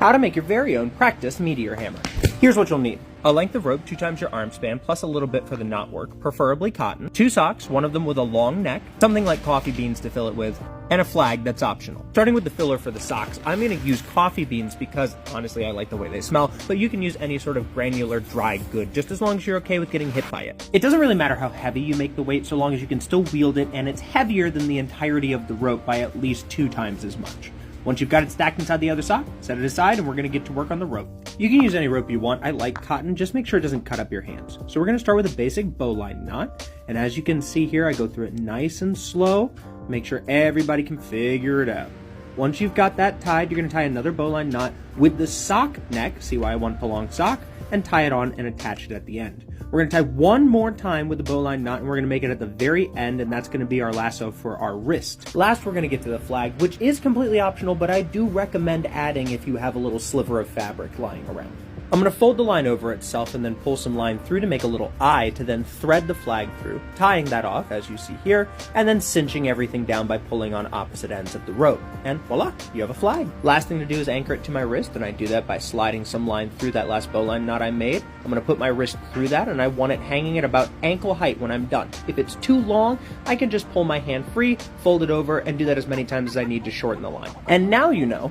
how to make your very own practice meteor hammer. Here's what you'll need. A length of rope 2 times your arm span, plus a little bit for the knot work, preferably cotton, 2 socks, one of them with a long neck, something like coffee beans to fill it with, and a flag that's optional. Starting with the filler for the socks, I'm going to use coffee beans because, honestly, I like the way they smell, but you can use any sort of granular dry good, just as long as you're okay with getting hit by it. It doesn't really matter how heavy you make the weight, so long as you can still wield it, and it's heavier than the entirety of the rope by at least 2 times as much. Once you've got it stacked inside the other sock, set it aside and we're going to get to work on the rope. You can use any rope you want. I like cotton, just make sure it doesn't cut up your hands. So we're going to start with a basic bowline knot. And as you can see here, I go through it nice and slow. Make sure everybody can figure it out. Once you've got that tied, you're going to tie another bowline knot with the sock neck, see why I want the long sock, and tie it on and attach it at the end. We're going to tie one more time with the bowline knot, and we're going to make it at the very end, and that's going to be our lasso for our wrist. Last, we're going to get to the flag, which is completely optional, but I do recommend adding if you have a little sliver of fabric lying around. I'm going to fold the line over itself and then pull some line through to make a little eye to then thread the flag through, tying that off as you see here, and then cinching everything down by pulling on opposite ends of the rope. And voila, you have a flag. Last thing to do is anchor it to my wrist, and I do that by sliding some line through that last bowline knot I made. I'm going to put my wrist through that, and I want it hanging at about ankle height when I'm done. If it's too long, I can just pull my hand free, fold it over, and do that as many times as I need to shorten the line. And now you know